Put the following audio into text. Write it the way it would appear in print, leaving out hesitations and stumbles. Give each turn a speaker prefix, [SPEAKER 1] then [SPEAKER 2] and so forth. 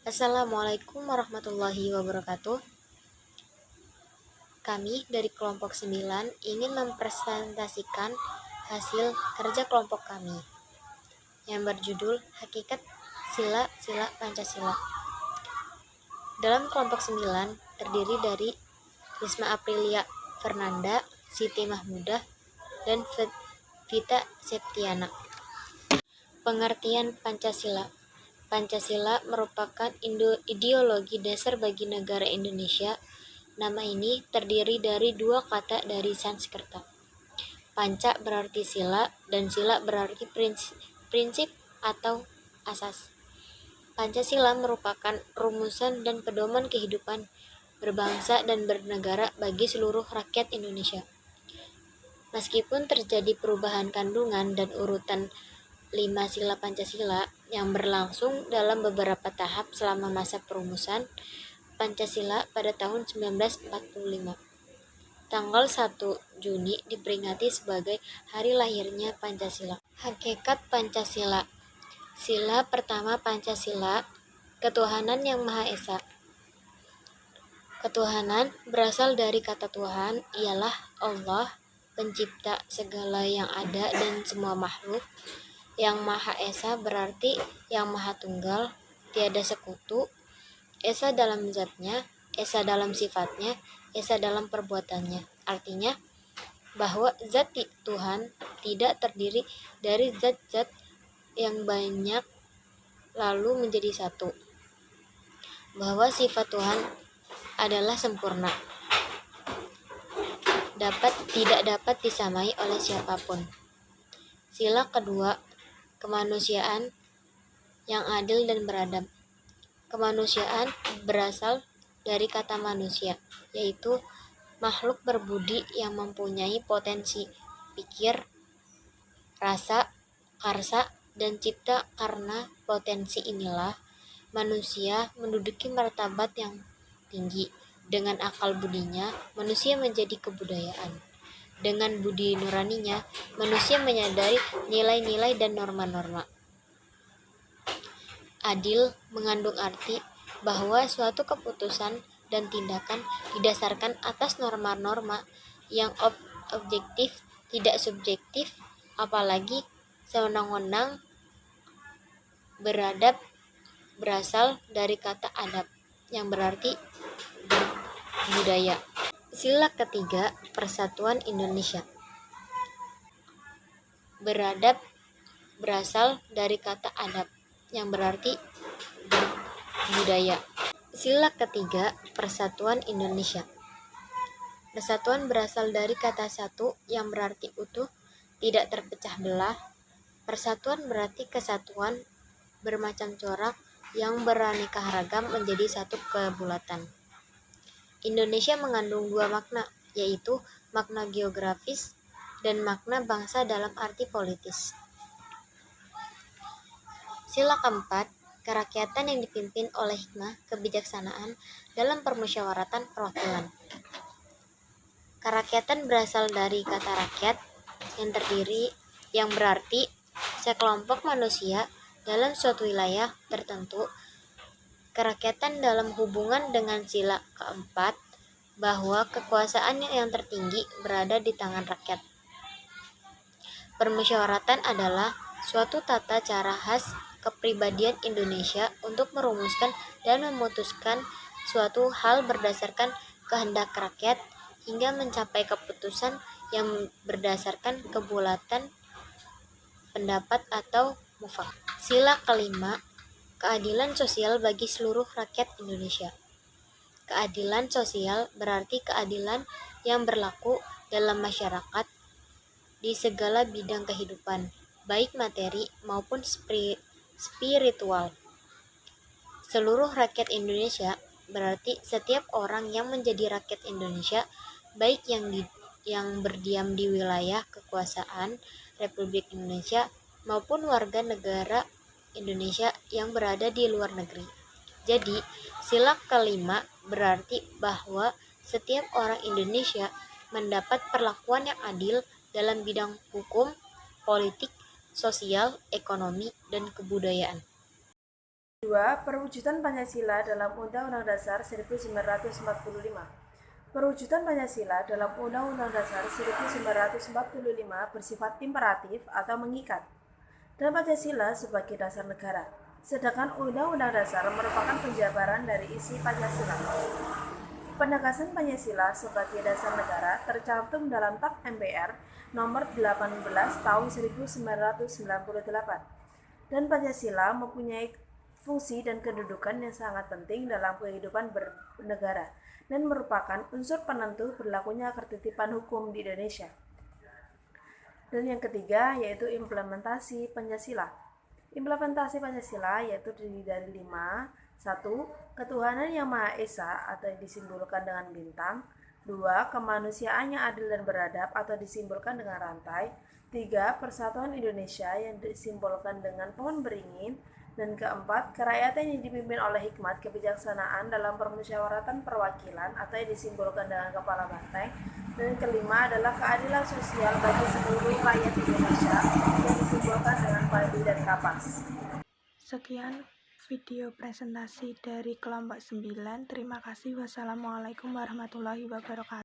[SPEAKER 1] Assalamualaikum warahmatullahi wabarakatuh. Kami dari kelompok 9 ingin mempresentasikan hasil kerja kelompok kami yang berjudul Hakikat Sila-Sila Pancasila. Dalam kelompok 9 terdiri dari Risma Aprilia Fernanda, Siti Mahmudah, dan Vita Septiana. Pengertian Pancasila. Pancasila merupakan ideologi dasar bagi negara Indonesia. Nama ini terdiri dari dua kata dari Sanskerta. Panca berarti sila dan sila berarti prinsip atau asas. Pancasila merupakan rumusan dan pedoman kehidupan berbangsa dan bernegara bagi seluruh rakyat Indonesia. Meskipun terjadi perubahan kandungan dan urutan 5 sila Pancasila yang berlangsung dalam beberapa tahap selama masa perumusan Pancasila pada tahun 1945. Tanggal 1 Juni diperingati sebagai hari lahirnya Pancasila. Hakikat Pancasila. Sila pertama Pancasila, ketuhanan yang Maha Esa. Ketuhanan berasal dari kata Tuhan, ialah Allah, pencipta segala yang ada dan semua makhluk. Yang Maha Esa berarti yang Maha Tunggal, tiada sekutu, Esa dalam zatnya, Esa dalam sifatnya, Esa dalam perbuatannya. Artinya bahwa zat Tuhan tidak terdiri dari zat-zat yang banyak lalu menjadi satu. Bahwa sifat Tuhan adalah sempurna, tidak dapat disamai oleh siapapun. Sila kedua, kemanusiaan yang adil dan beradab. Kemanusiaan berasal dari kata manusia, yaitu makhluk berbudi yang mempunyai potensi pikir, rasa, karsa, dan cipta. Karena potensi inilah manusia menduduki martabat yang tinggi. Dengan akal budinya, manusia menjadi kebudayaan. Dengan budi nuraninya, manusia menyadari nilai-nilai dan norma-norma. Adil mengandung arti bahwa suatu keputusan dan tindakan didasarkan atas norma-norma yang objektif, tidak subjektif, apalagi sewenang-wenang. Beradab berasal dari kata adab, yang berarti budaya. Sila ketiga, Persatuan Indonesia. Beradab berasal dari kata adab, yang berarti budaya. Sila ketiga, Persatuan Indonesia. Persatuan berasal dari kata satu, yang berarti utuh, tidak terpecah belah. Persatuan berarti kesatuan bermacam corak yang beraneka ragam menjadi satu kebulatan. Indonesia mengandung dua makna, yaitu makna geografis dan makna bangsa dalam arti politis. Sila keempat, kerakyatan yang dipimpin oleh hikmah kebijaksanaan dalam permusyawaratan perwakilan. Kerakyatan berasal dari kata rakyat yang berarti sekelompok manusia dalam suatu wilayah tertentu. Kerakyatan dalam hubungan dengan sila keempat, bahwa kekuasaan yang tertinggi berada di tangan rakyat. Permusyawaratan adalah suatu tata cara khas kepribadian Indonesia untuk merumuskan dan memutuskan suatu hal berdasarkan kehendak rakyat hingga mencapai keputusan yang berdasarkan kebulatan pendapat atau mufakat. Sila kelima, keadilan sosial bagi seluruh rakyat Indonesia. Keadilan sosial berarti keadilan yang berlaku dalam masyarakat di segala bidang kehidupan, baik materi maupun spiritual. Seluruh rakyat Indonesia berarti setiap orang yang menjadi rakyat Indonesia, baik yang berdiam di wilayah kekuasaan Republik Indonesia maupun warga negara Indonesia yang berada di luar negeri. Jadi, sila kelima berarti bahwa setiap orang Indonesia mendapat perlakuan yang adil dalam bidang hukum, politik, sosial, ekonomi, dan kebudayaan.
[SPEAKER 2] 2. Perwujudan Pancasila dalam Undang-Undang Dasar 1945. Perwujudan Pancasila dalam Undang-Undang Dasar 1945 bersifat imperatif atau mengikat, dan Pancasila sebagai dasar negara. Sedangkan Undang-Undang Dasar merupakan penjabaran dari isi Pancasila. Penegasan Pancasila sebagai dasar negara tercantum dalam TAP MPR nomor 18 tahun 1998. Dan Pancasila mempunyai fungsi dan kedudukan yang sangat penting dalam kehidupan bernegara dan merupakan unsur penentu berlakunya ketertiban hukum di Indonesia. Dan yang ketiga yaitu implementasi Pancasila. Implementasi Pancasila yaitu terdiri dari 5. 1. Ketuhanan yang Maha Esa atau yang disimbolkan dengan bintang. 2. Kemanusiaan yang adil dan beradab atau disimbolkan dengan rantai. 3. Persatuan Indonesia yang disimbolkan dengan pohon beringin. Dan keempat, kerakyatan yang dipimpin oleh hikmat kebijaksanaan dalam permusyawaratan perwakilan atau yang disimbolkan dengan kepala banteng. Dan kelima adalah keadilan sosial bagi seluruh rakyat Indonesia yang disimbolkan dengan padi dan kapas.
[SPEAKER 3] Sekian video presentasi dari kelompok 9. Terima kasih. Wassalamualaikum warahmatullahi wabarakatuh.